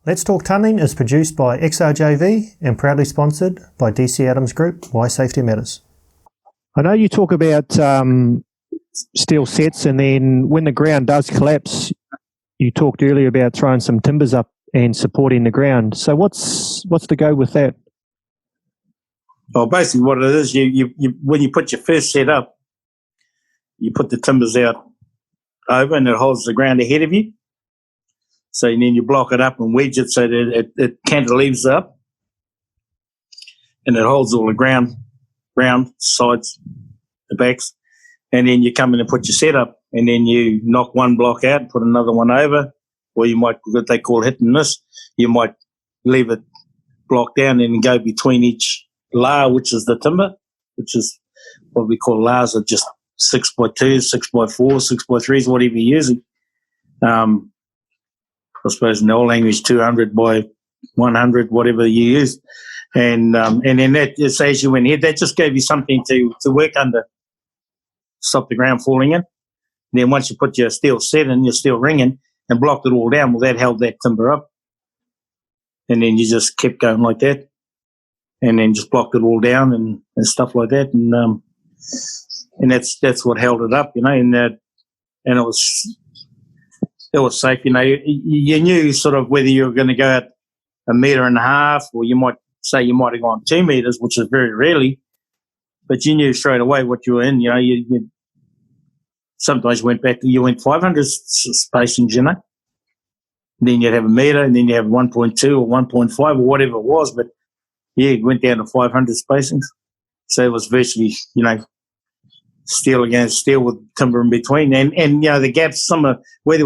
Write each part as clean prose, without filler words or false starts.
Let's Talk Tunnelling is produced by XRJV and proudly sponsored by DC Adams Group, Why Safety Matters. I know you talk about steel sets, and then when the ground does collapse, you talked earlier about throwing some timbers up and supporting the ground. So what's the go with that? Well, basically what it is, you when you put your first set up, you put the timbers out over and it holds the ground ahead of you. So then you block it up and wedge it so that it cantilevers up and it holds all the ground, sides, the backs. And then you come in and put your set up and then you knock one block out and put another one over, or you might, what they call hit and miss, you might leave it blocked down and go between each layer, which is the timber, which is what we call layers of just 6x2s, 6x4s, 6x3s, whatever you're using. I suppose in the old language, 200 by 100, whatever you use. And then that just, as you went ahead, that just gave you something to work under, stop the ground falling in. And then once you put your steel set in, your steel ring in, and blocked it all down, well, that held that timber up. And then you just kept going like that. And then just blocked it all down and stuff like that. And that's what held it up, you know, and it was safe, you know. You knew sort of whether you were going to go out 1.5 meters, or you might have gone 2 meters, which is very rarely, but you knew straight away what you were in, you know. You sometimes went 500 spacings, you know. And then you'd have 1 meter, and then you have 1.2 or 1.5 or whatever it was, but yeah, it went down to 500 spacings. So it was virtually, you know, steel against steel with timber in between, and you know, the gaps, some of where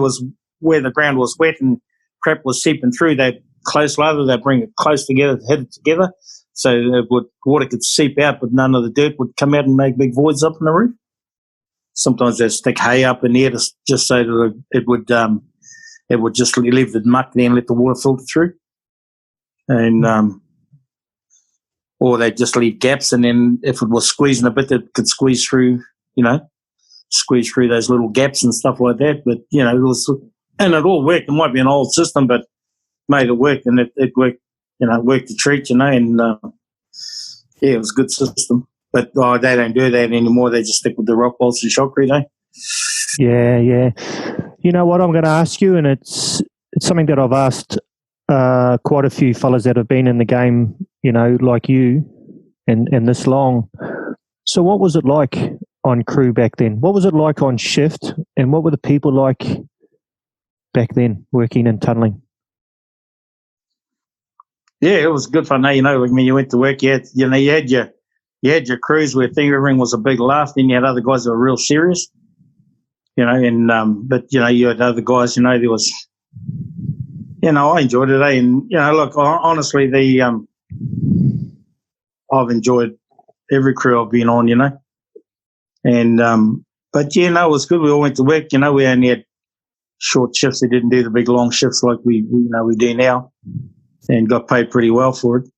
the ground was wet and crap was seeping through, they'd close lather, they'd bring it close together, hit it together, so water could seep out, but none of the dirt would come out and make big voids up in the roof. Sometimes they'd stick hay up in there just so that it would just leave the muck there and let the water filter through, and or they'd just leave gaps, and then if it was squeezing a bit, it could squeeze through those little gaps and stuff like that. But, you know, it all worked. It might be an old system, but made it work, and it worked, you know, worked the treat, you know, and, yeah, it was a good system. But they don't do that anymore. They just stick with the rock bolts and shotcrete, eh? Yeah. You know what I'm going to ask you, and it's something that I've asked quite a few fellas that have been in the game, you know, like you, and this long. So what was it like on crew back then? What was it like on shift, and what were the people like back then working in tunnelling? Yeah, it was good fun. You know, like when you went to work, you had your crews where everything was a big laugh. Then you had other guys that were real serious, you know, and but you know, you had other guys, you know, there was, you know, I enjoyed it, eh? And, you know, look, honestly, I've enjoyed every crew I've been on, you know. And, but, yeah, no, it was good. We all went to work, you know. We only had short shifts. We didn't do the big long shifts like we do now, and got paid pretty well for it.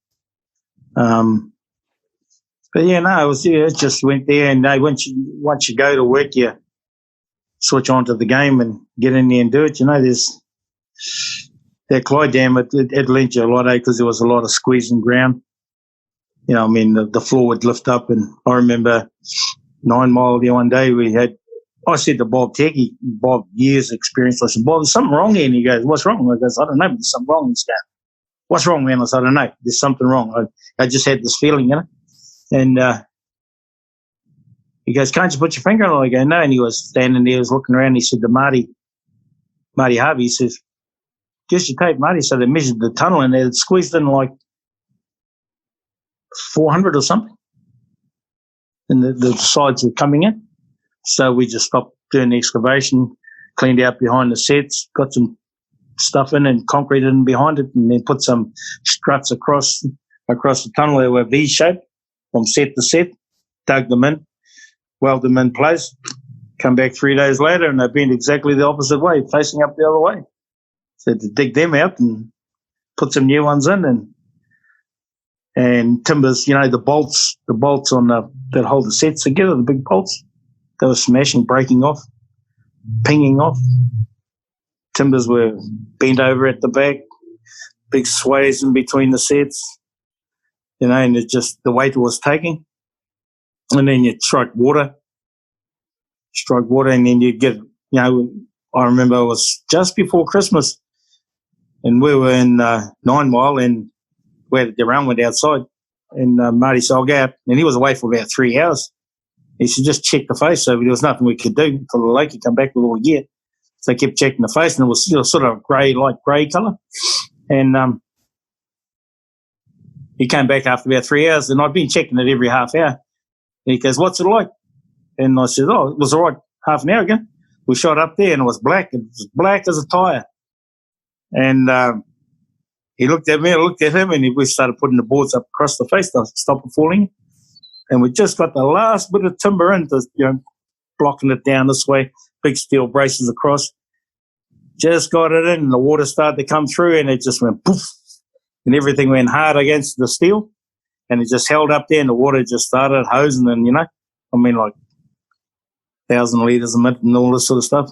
But, yeah, no, it just went there. And once you go to work, you switch on to the game and get in there and do it. You know, that Clyde Dam, it lent you a lot, because there was a lot of squeezing ground. You know, I mean, the floor would lift up, and I remember 9 Mile the one day I said to Bob Techie, Bob, years experience, I said, Bob, there's something wrong here. And he goes, what's wrong? I goes, I don't know, but there's something wrong. He's going, what's wrong, man? I said, I don't know, there's something wrong. I just had this feeling, you know. And he goes, can't you put your finger on it? I go, no. And he was standing there, he was looking around. He said to Marty Harvey, he says, just your tape, Marty. So they measured the tunnel, and they squeezed in like 400 or something, and the sides were coming in. So we just stopped doing the excavation, cleaned out behind the sets, got some stuff in and concrete in behind it, and then put some struts across the tunnel. They were V-shaped from set to set, dug them in, welded them in place, come back 3 days later, and they've been exactly the opposite way, facing up the other way. So to dig them out and put some new ones in, and timbers, you know, the bolts on that hold the sets together, the big bolts, they were smashing, breaking off, pinging off. Timbers were bent over at the back. big sways in between the sets, and it just, the weight it was taking. And then you'd strike water, and then you'd get, I remember it was just before Christmas, and we were in 9 Mile, and we had the run went outside, and Marty said, I'll go out, and he was away for about 3 hours. He said, just check the face. So there was nothing we could do until the lake had come back with all the gear. So I kept checking the face, and it was sort of grey, light grey colour. And he came back after about 3 hours, and I'd been checking it every half hour. And he goes, what's it like? And I said, it was all right half an hour ago. We shot up there, and it was black. It was black as a tyre. And he looked at me, I looked at him, and we started putting the boards up across the face to stop it falling. And we just got the last bit of timber in, blocking it down this way, big steel braces across. Just got it in, and the water started to come through, and it just went poof, and everything went hard against the steel, and it just held up there, and the water just started hosing, and like 1,000 litres a minute and all this sort of stuff.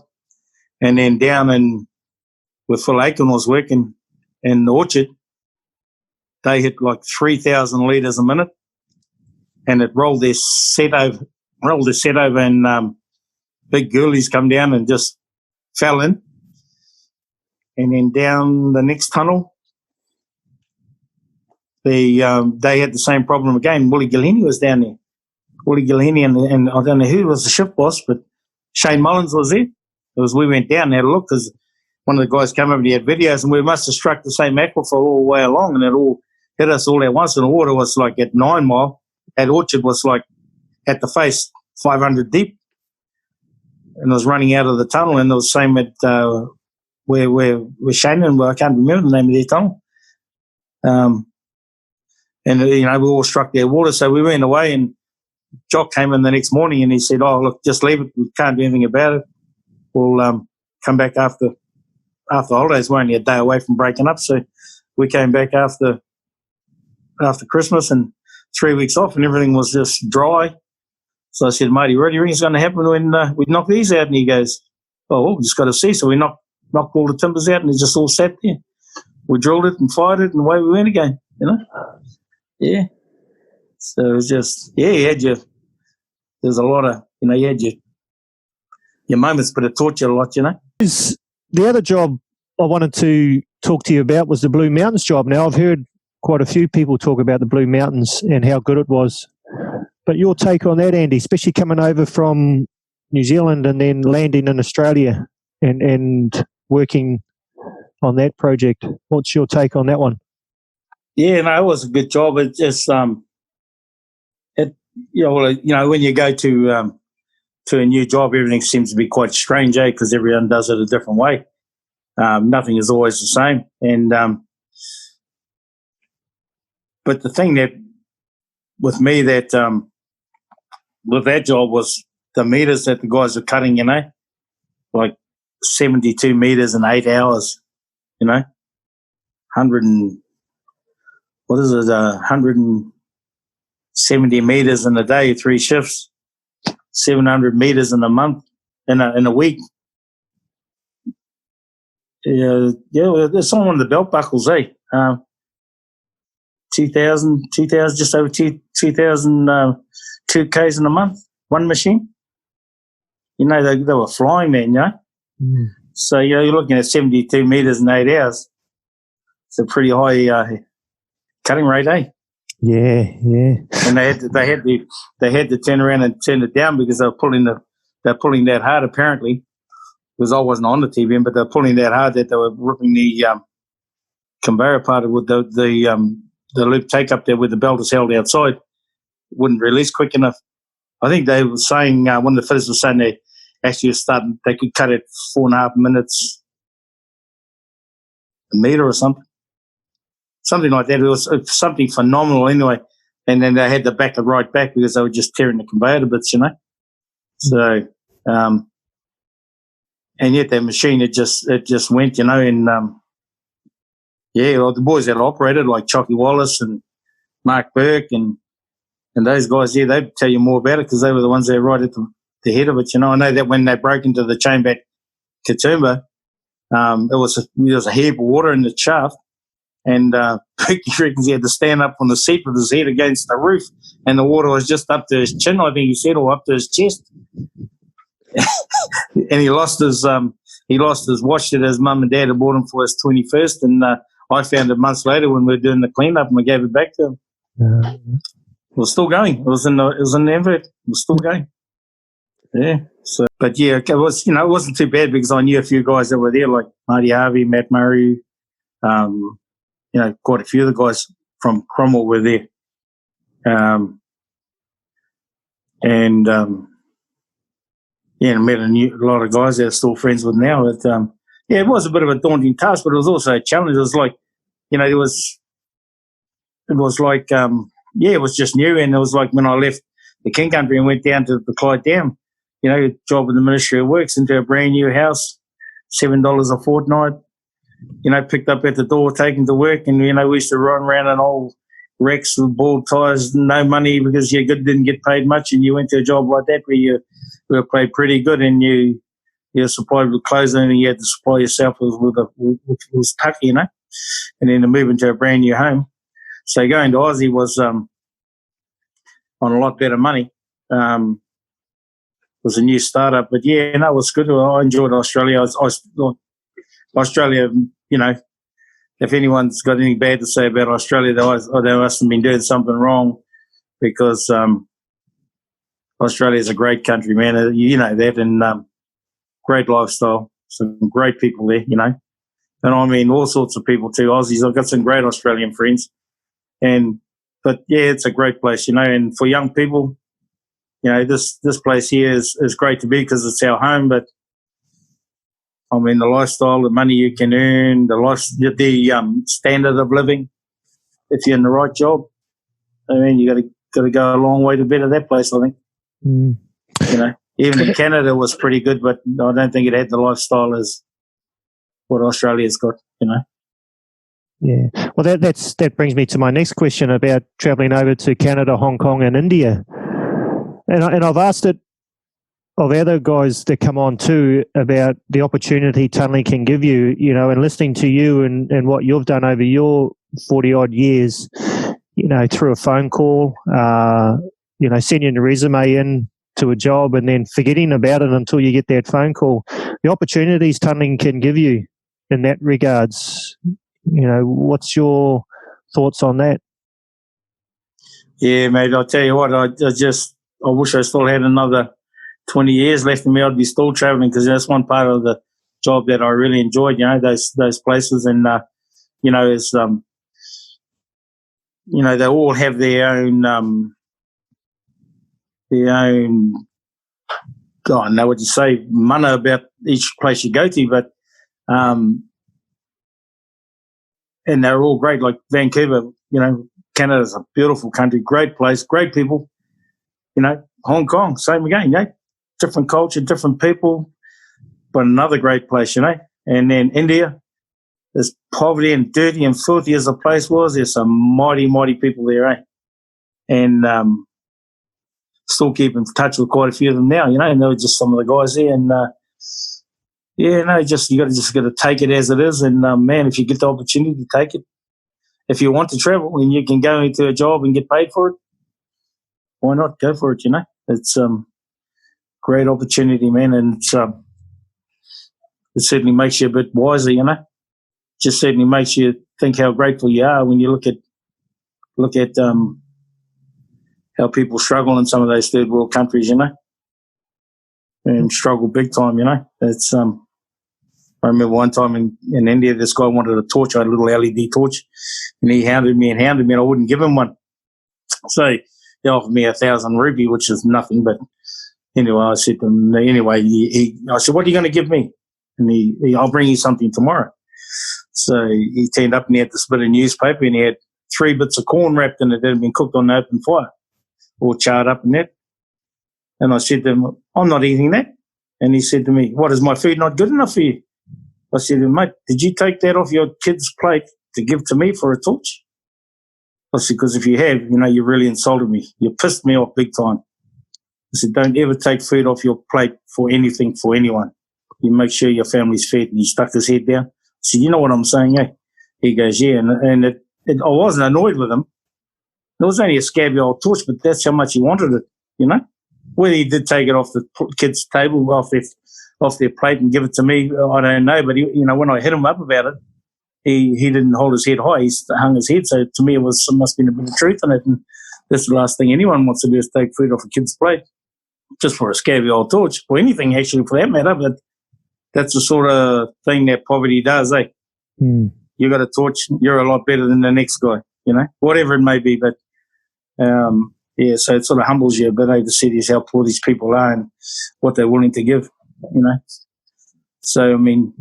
And then down in where Phil Aiken was working in the orchard, they hit like 3,000 litres a minute, and it rolled their set over, and big girlies come down and just fell in. And then down the next tunnel, they had the same problem again. Willie Gilhenny was down there. Willie Gilhenny and I don't know who was the shift boss, but Shane Mullins was there. We went down and had a look, because one of the guys came over and he had videos, and we must have struck the same aquifer all the way along, and it all hit us all at once. And the water was like at 9 Mile. At Orchard was like at the face 500 deep, and it was running out of the tunnel. And it was the same at where Shane and I can't remember the name of their tunnel. And we all struck their water, so we went away. And Jock came in the next morning, and he said, "Oh, look, just leave it. We can't do anything about it. We'll come back after the holidays. We're only a day away from breaking up." So we came back after Christmas, and 3 weeks off, and everything was just dry. So I said, "Marty, what do you think is going to happen when we knock these out?" And he goes, "Oh, well, we just got to see." So we knocked all the timbers out, and it just all sat there. We drilled it and fired it, and away we went again, Yeah. So it was just, there's a lot of, you had your moments, but it taught you a lot, The other job I wanted to talk to you about was the Blue Mountains job. Now, I've heard quite a few people talk about the Blue Mountains and how good it was. But your take on that, Andy, especially coming over from New Zealand and then landing in Australia and working on that project. What's your take on that one? Yeah, no, it was a good job. It just, when you go to a new job, everything seems to be quite strange, because everyone does it a different way. Nothing is always the same. And but the thing that with me that with that job was the meters that the guys were cutting, like 72 meters in 8 hours, 170 meters in a day, 3 shifts, 700 meters in a month, in a week. There's on one of the belt buckles, 2,000, just over 2,000 2Ks in a month, one machine. They were flying, man, Mm. So, you're looking at 72 meters in 8 hours. It's a pretty high cutting rate, Yeah. And they had to turn around and turn it down, because they're pulling that hard, apparently, because I wasn't on the TBM, but they're pulling that hard that they were ripping the conveyor part of the loop take up there where the belt is held outside. It wouldn't release quick enough. I think they were saying, one of the fitters was saying they actually they could cut it 4.5 minutes a meter or something like that. It was something phenomenal anyway. And then they had to back it right back, because they were just tearing the conveyor to bits, So, and yet that machine, it just went, and the boys that operated, like Chocky Wallace and Mark Burke and those guys, they'd tell you more about it, because they were the ones that were right at the head of it. I know that when they broke into the chainback Katoomba, there was a heap of water in the shaft, And he reckons he had to stand up on the seat with his head against the roof, and the water was just up to his chin, I think he said, or up to his chest. And he lost his watch that his mum and dad had bought him for his 21st, and I found it months later when we were doing the cleanup, and we gave it back to him. It was still going. It was in the envelope. It was still going. Yeah. So, but yeah, it was, it wasn't too bad because I knew a few guys that were there, like Marty Harvey, Matt Murray, quite a few of the guys from Cromwell were there. I met a lot of guys that I'm still friends with now. But, it was a bit of a daunting task, but it was also a challenge. It was like, it was just new. And it was like when I left the King Country and went down to the Clyde Dam, job with the Ministry of Works, into a brand new house, $7 a fortnight, picked up at the door, taken to work. And, we used to run around in old wrecks with bald tyres, no money because you didn't get paid much. And you went to a job like that where you were paid pretty good and you're supplied with clothes and you had to supply yourself with tucky, and then to move into a brand new home. So going to Aussie was on a lot better money. Was a new startup, but yeah, it was good. I enjoyed Australia. Australia, if anyone's got anything bad to say about Australia, they must have been doing something wrong, because Australia is a great country, man. You know that, and great lifestyle, some great people there, and I mean all sorts of people too. Aussies, I've got some great Australian friends, but yeah, it's a great place, and for young people, this place here is great to be because it's our home. But I mean, the lifestyle, the money you can earn, the standard of living, if you're in the right job, I mean, you got to go a long way to better that place, I think. Even in Canada was pretty good, but I don't think it had the lifestyle as what Australia's got, Yeah. Well, that brings me to my next question about travelling over to Canada, Hong Kong, and India. And I've asked it of other guys that come on too about the opportunity tunneling can give you, and listening to you and what you've done over your 40-odd years, through a phone call, sending a resume in to a job and then forgetting about it until you get that phone call. The opportunities tunneling can give you in that regards, what's your thoughts on that? Yeah, mate, I'll tell you what, I wish I still had another 20 years left in me. I'd be still traveling, because that's one part of the job that I really enjoyed, those places. And, they all have their own, God, I know what you say, mana about each place you go to, but, and they're all great, like Vancouver, Canada's a beautiful country, great place, great people. Hong Kong, same again, different culture, different people, but another great place, And then India, as poverty and dirty and filthy as the place was, there's some mighty, mighty people there, And still keep in touch with quite a few of them now, and they were just some of the guys there. And you got to take it as it is. And man, if you get the opportunity, take it. If you want to travel and you can go into a job and get paid for it, why not go for it? It's great opportunity, man, and it certainly makes you a bit wiser. Just certainly makes you think how grateful you are when you look at how people struggle in some of those third world countries, and struggle big time. It's I remember one time in India, this guy wanted a torch. I had a little LED torch, and he hounded me, and I wouldn't give him one. So he offered me 1,000 rupee, which is nothing. But anyway, I said to him, I said, what are you going to give me? And I'll bring you something tomorrow. So he turned up and he had this bit of newspaper, and he had 3 bits of corn wrapped in it that had been cooked on the open fire, all charred up in that. And I said to him, I'm not eating that. And he said to me, what, is my food not good enough for you? I said to him, mate, did you take that off your kid's plate to give to me for a torch? I said, because if you have, you really insulted me. You pissed me off big time. I said, don't ever take food off your plate for anything, for anyone. You make sure your family's fed. And he stuck his head down. I said, you know what I'm saying, eh? He goes, yeah, and I wasn't annoyed with him. It was only a scabby old torch, but that's how much he wanted it, you know. Whether he did take it off the kids' table, off their plate and give it to me, I don't know. But, when I hit him up about it, he didn't hold his head high. He hung his head. So to me, it must have been a bit of truth in it. And that's the last thing anyone wants to do is take food off a kid's plate just for a scabby old torch, or anything actually for that matter. But that's the sort of thing that poverty does, eh? Mm. You got a torch, you're a lot better than the next guy, whatever it may be. But so it sort of humbles you a bit to see how poor these people are and what they're willing to give, So, I mean,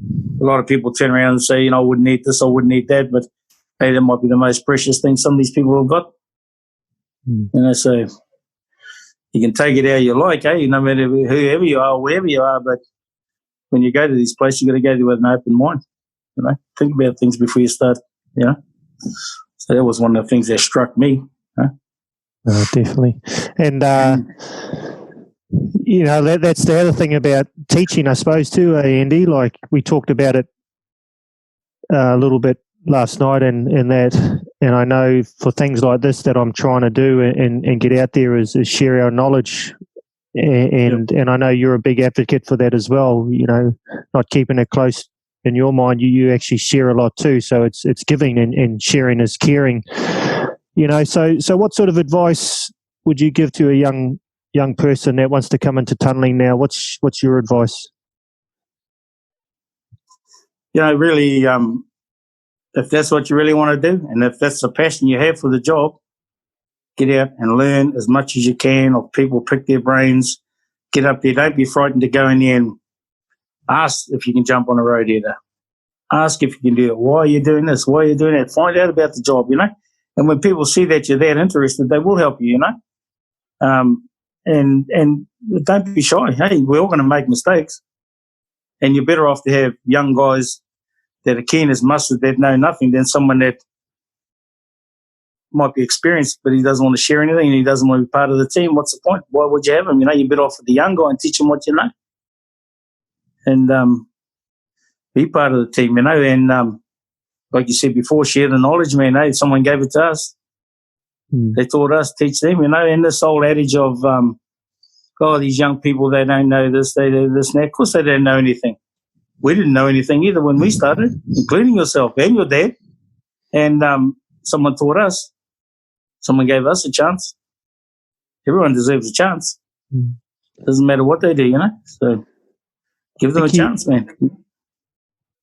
a lot of people turn around and say, I wouldn't eat this, I wouldn't eat that, but hey, that might be the most precious thing some of these people have got. Mm. So you can take it how you like, no matter whoever you are, wherever you are, but when you go to these places, you got to go there with an open mind, think about things before you start, So that was one of the things that struck me. Definitely. And, that's the other thing about teaching, I suppose, too, Andy. Like we talked about it a little bit last night and I know for things like this that I'm trying to do and get out there is share our knowledge. And I know you're a big advocate for that as well, not keeping it close in your mind. You actually share a lot too. So it's giving and sharing is caring. So what sort of advice would you give to a young person that wants to come into tunneling now? What's your advice? Really, if that's what you really want to do, and if that's the passion you have for the job, get out and learn as much as you can, or people pick their brains, get up there. Don't be frightened to go in there and ask if you can jump on a radiator. Ask if you can do it. Why are you doing this? Why are you doing that? Find out about the job, And when people see that you're that interested, they will help you, And don't be shy. Hey, we're all going to make mistakes. And you're better off to have young guys that are keen as mustard that know nothing than someone that might be experienced, but he doesn't want to share anything and he doesn't want to be part of the team. What's the point? Why would you have him? You're better off with the young guy and teach him what you know. And be part of the team, And like you said before, share the knowledge, man. Hey, someone gave it to us. They taught us, teach them, And this old adage of, these young people, they don't know this, they do this and that. Of course they don't know anything. We didn't know anything either when we started, including yourself and your dad. And someone taught us. Someone gave us a chance. Everyone deserves a chance. Doesn't matter what they do, So give them a chance, man.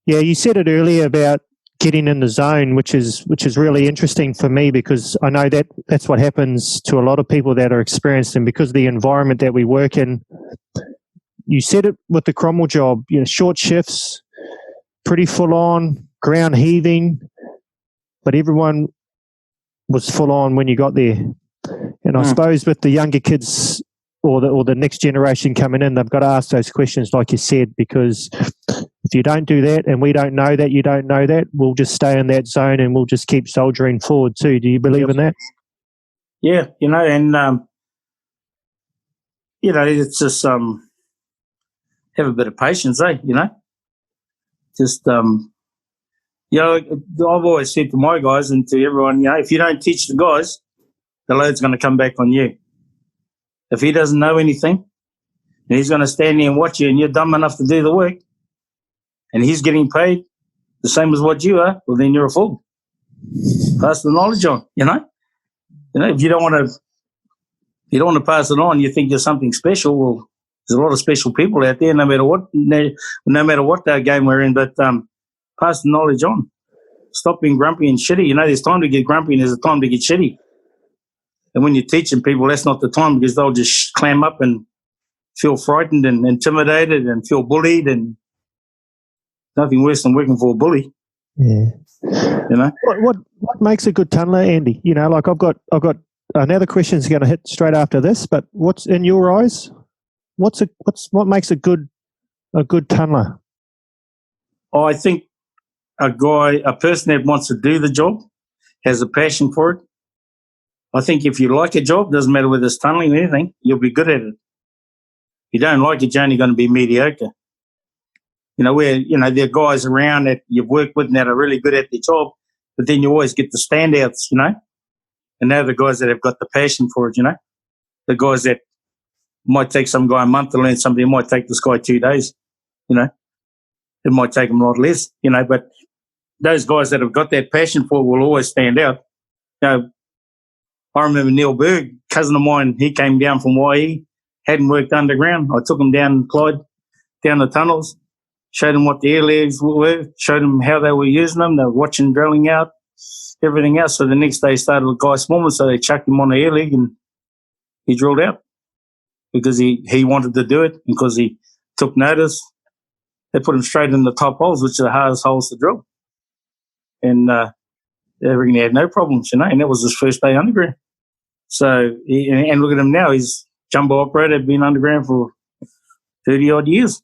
Yeah, you said it earlier about getting in the zone, which is really interesting for me because I know that's what happens to a lot of people that are experienced, and because of the environment that we work in. You said it with the Cromwell job, short shifts, pretty full on, ground heaving, but everyone was full on when you got there. And I suppose with the younger kids or the next generation coming in, they've got to ask those questions like you said, because if you don't do that and we don't know that you don't know that, we'll just stay in that zone and we'll just keep soldiering forward too. Do you believe in that? Yeah, and it's just have a bit of patience, Just I've always said to my guys and to everyone, if you don't teach the guys, the load's going to come back on you. If he doesn't know anything, and he's going to stand there and watch you, and you're dumb enough to do the work, and he's getting paid the same as what you are, well, then you're a fool. Pass the knowledge on, If you don't want to pass it on, you think you're something special. Well, there's a lot of special people out there, no matter what game we're in. But pass the knowledge on. Stop being grumpy and shitty. There's time to get grumpy and there's a time to get shitty. And when you're teaching people, that's not the time, because they'll just clam up and feel frightened and intimidated and feel bullied, and nothing worse than working for a bully. Yeah. What makes a good tunneler, Andy? Like I've got another question is going to hit straight after this, but what's in your eyes? What makes a good tunneler? I think a person that wants to do the job, has a passion for it. I think if you like a job, doesn't matter whether it's tunneling or anything, you'll be good at it. If you don't like it, you're only going to be mediocre. There are guys around that you've worked with and that are really good at their job, but then you always get the standouts, and they're the guys that have got the passion for it, the guys that might take some guy a month to learn something, it might take this guy 2 days, it might take him a lot less, but those guys that have got that passion for it will always stand out. I remember Neil Berg, cousin of mine, he came down from YE, hadn't worked underground. I took him down Clyde, down the tunnels, showed him what the air legs were, showed him how they were using them. They were watching drilling out, everything else. So the next day he started a guy swarming, so they chucked him on the air leg and he drilled out because he wanted to do it, because he took notice. They put him straight in the top holes, which are the hardest holes to drill. And they reckon he had no problems, and that was his first day underground. So, and look at him now, he's jumbo operator, been underground for 30-odd years,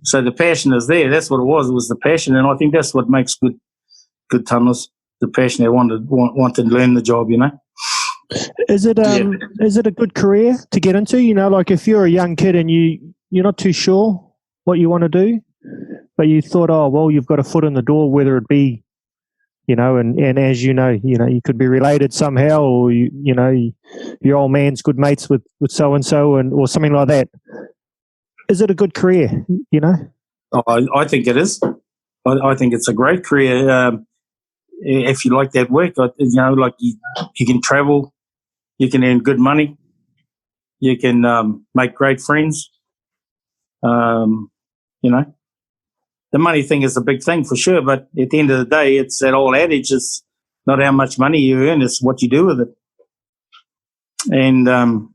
So the passion is there. That's what it was the passion. And I think that's what makes good tunnellers, the passion. They want to learn the job, Is it is it a good career to get into? Like if you're a young kid and you're not too sure what you want to do, but you thought, oh well, you've got a foot in the door, whether it be, and as you could be related somehow, or your old man's good mates with so and so, or something like that. Is it a good career? I think it is. I think it's a great career. If you like that work, like you can travel, you can earn good money, you can make great friends. The money thing is a big thing for sure, but at the end of the day, it's that old adage: it's not how much money you earn, it's what you do with it. And I've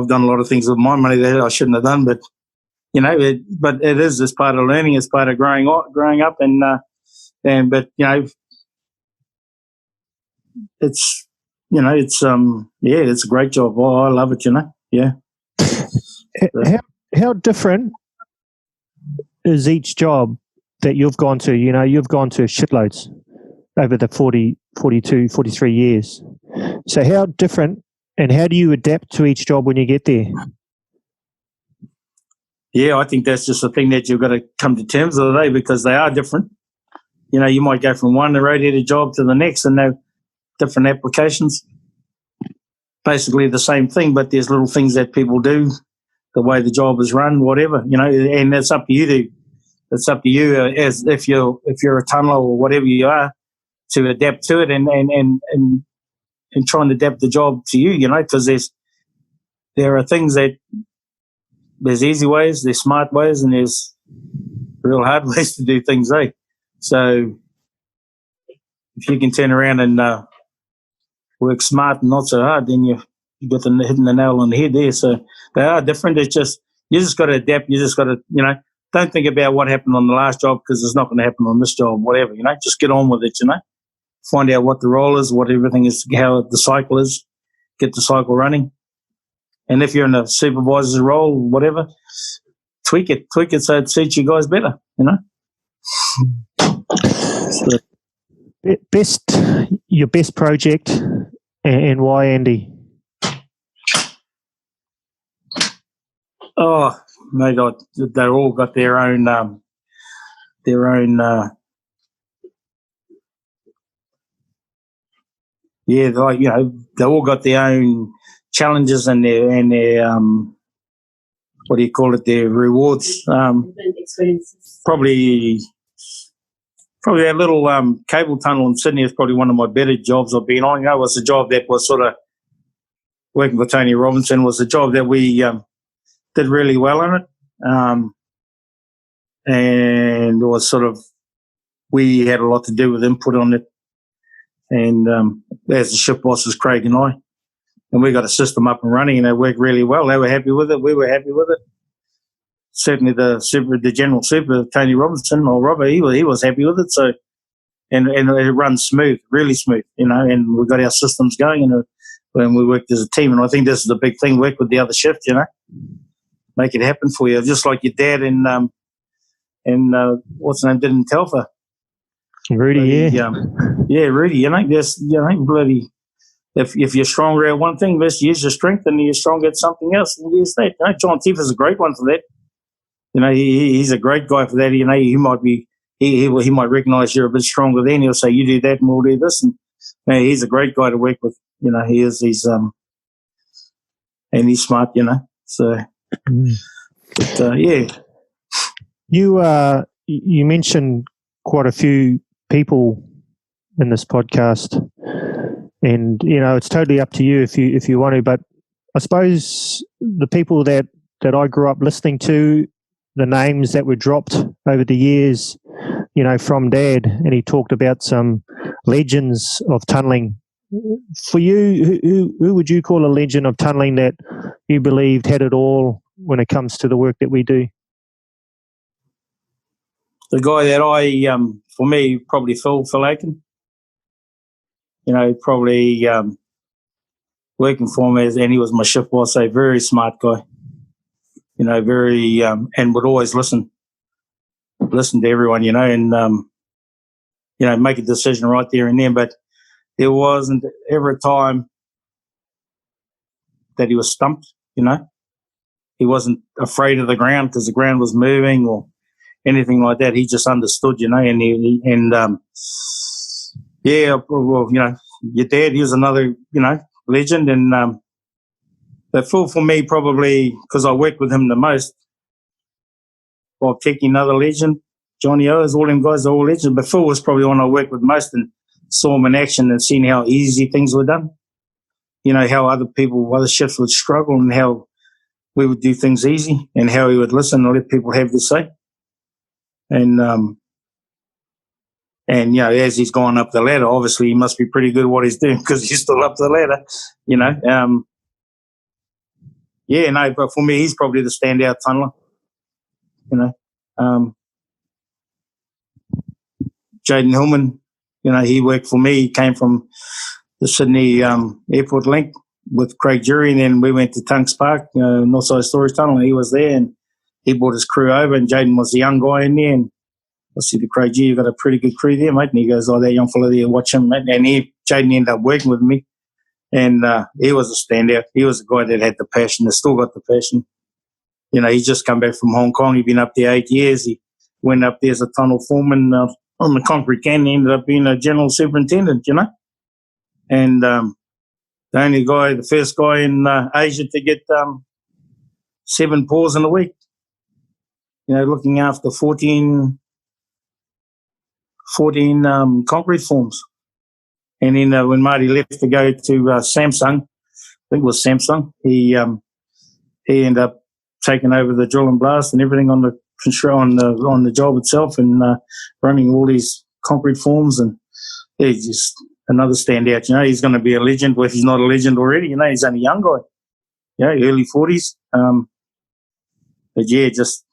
done a lot of things with my money that I shouldn't have done, but but it is part of learning, it's part of growing up, but it's it's a great job. I love it, yeah. How different is each job that you've gone to? You've gone to shitloads over the 40, 42, 43 years. So how different, and how do you adapt to each job when you get there? Yeah, I think that's just a thing that you've got to come to terms with today, because they are different. You might go from one irradiated job to the next and have different applications. Basically the same thing, but there's little things that people do, the way the job is run, whatever, and it's up to you as if you're a tunneler or whatever you are, to adapt to it and try and adapt the job to you, because there are things that there's easy ways, there's smart ways, and there's real hard ways to do things, eh? So if you can turn around and work smart and not so hard, then you got hitting the nail on the head there. So they are different. It's just, you just got to adapt. You just got to, don't think about what happened on the last job, because it's not going to happen on this job, whatever, just get on with it, find out what the role is, what everything is, how the cycle is, get the cycle running. And if you're in a supervisor's role, whatever, tweak it so it suits you guys better, So, your best project and why, Andy? Oh, mate, they've all got their own they've all got their own challenges and their what do you call it, their rewards. Probably that little cable tunnel in Sydney is probably one of my better jobs I've been on. It was a job that was sort of, working with Tony Robinson, was a job that we did really well in it. And it was sort of, we had a lot to do with input on it. And as the ship bosses, Craig and I, and we got a system up and running, and it worked really well. They were happy with it. We were happy with it. Certainly the general super, Tony Robinson, or Robert, he was happy with it. So, and it runs smooth, really smooth, and we got our systems going, and when we worked as a team. And I think this is the big thing, work with the other shift, make it happen for you, just like your dad and what's his name did in Telfer. Rudy, yeah, Rudy. Bloody. If you're stronger at one thing, let's use your strength, and you're stronger at something else, and use that. John Tiff is a great one for that. He's a great guy for that. He might be he might recognise you're a bit stronger then. He'll say, you do that and we'll do this. And he's a great guy to work with. He is. And he's smart, So, but, yeah. You mentioned quite a few people in this podcast, and it's totally up to you if you want to. But I suppose the people that I grew up listening to, the names that were dropped over the years, from Dad, and he talked about some legends of tunnelling. For you, who would you call a legend of tunnelling that you believed had it all when it comes to the work that we do? The guy that for me, probably Phil Aiken. Probably working for him and he was my shift boss, a very smart guy. Very and would always listen to everyone, and make a decision right there and then. But there wasn't ever a time that he was stumped. He wasn't afraid of the ground because the ground was moving or anything like that. He just understood, and your dad, he was another, legend. And but Phil, for me, probably because I worked with him the most. Bob Kecky, another legend. Johnny Owens, all them guys are all legends. But Phil was probably one I worked with most and saw him in action and seen how easy things were done. How other shifts would struggle and how we would do things easy and how he would listen and let people have their say. And as he's gone up the ladder, obviously he must be pretty good at what he's doing because he's still up the ladder, but for me, he's probably the standout tunneler. Jaden Hillman, he worked for me. He came from the Sydney Airport Link with Craig Jury, and then we went to Tunks Park, Northside Storage Tunnel, and he was there, and he brought his crew over, and Jaden was the young guy in there, and I said to Craig, you've got a pretty good crew there, mate. And he goes, that young fella there, watch him, mate. And Jaden ended up working with me, and he was a standout. He was a guy that had the passion, that still got the passion. He's just come back from Hong Kong. He'd been up there 8 years. He went up there as a tunnel foreman on the concrete can. He ended up being a general superintendent, And the first guy in Asia to get 7 pours in a week, looking after 14 concrete forms. And then when Marty left to go to Samsung, I think it was Samsung, he ended up taking over the drill and blast and everything on the job itself and running all these concrete forms. And he's just another standout. He's going to be a legend, but if he's not a legend already. He's only a young guy, early 40s. But yeah, just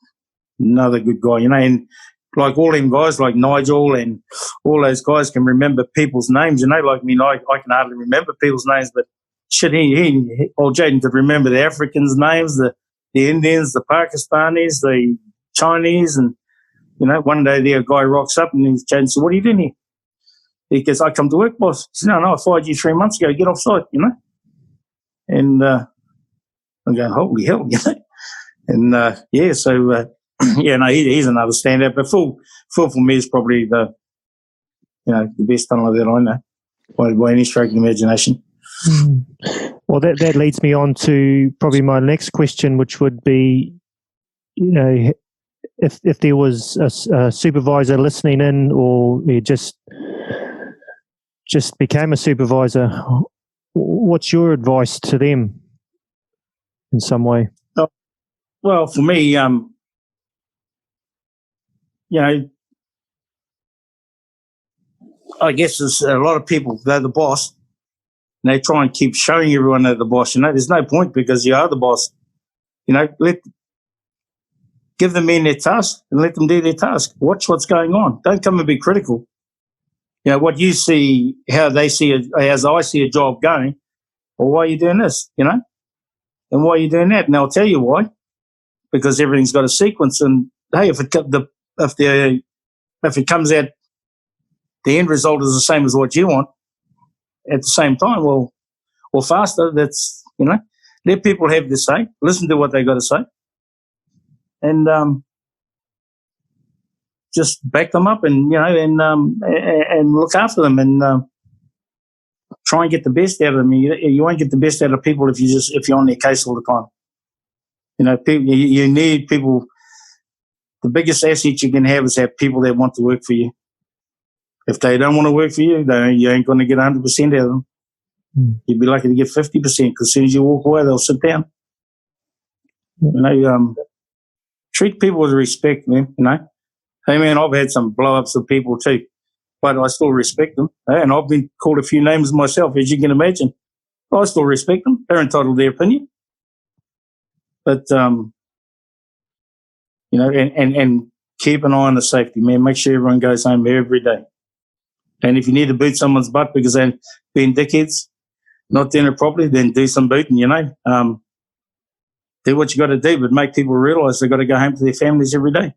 another good guy. And like all them guys, like Nigel and all those guys can remember people's names. Like me, I can hardly remember people's names, but shit, Jaden could remember the Africans' names, the Indians, the Pakistanis, the Chinese, and one day there a guy rocks up and Jaden said, "What are you doing here?" He goes, "I come to work, boss." He said, "No, I fired you 3 months ago. Get off site," And I'm going, "Holy hell," And he's another standout. But Phil for me is probably the best tunneler that I know by any stroke of imagination. Well, that leads me on to probably my next question, which would be, if there was a supervisor listening in, or you just became a supervisor, what's your advice to them in some way? Well, for me, I guess there's a lot of people, they're the boss, and they try and keep showing everyone they're the boss. There's no point because you are the boss. Give them in their task and let them do their task. Watch what's going on. Don't come and be critical. What you see, how they see it, as I see a job going, well, why are you doing this, and why are you doing that? And they'll tell you why, because everything's got a sequence. And hey, if it comes out, the end result is the same as what you want at the same time, or faster, that's, let people have their say, listen to what they got to say. And just back them up and and look after them and try and get the best out of them. You won't get the best out of people if you're on their case all the time. People, you need people. The biggest asset you can have is have people that want to work for you. If they don't want to work for you, you ain't going to get 100% out of them. You'd be lucky to get 50% because as soon as you walk away, they'll sit down. Treat people with respect, man. Hey, man, I've had some blow-ups with people too, but I still respect them. And I've been called a few names myself, as you can imagine. I still respect them. They're entitled to their opinion. But, and keep an eye on the safety, man. Make sure everyone goes home every day. And if you need to boot someone's butt because they've been dickheads, not doing it properly, then do some booting, do what you got to do, but make people realise they've got to go home to their families every day.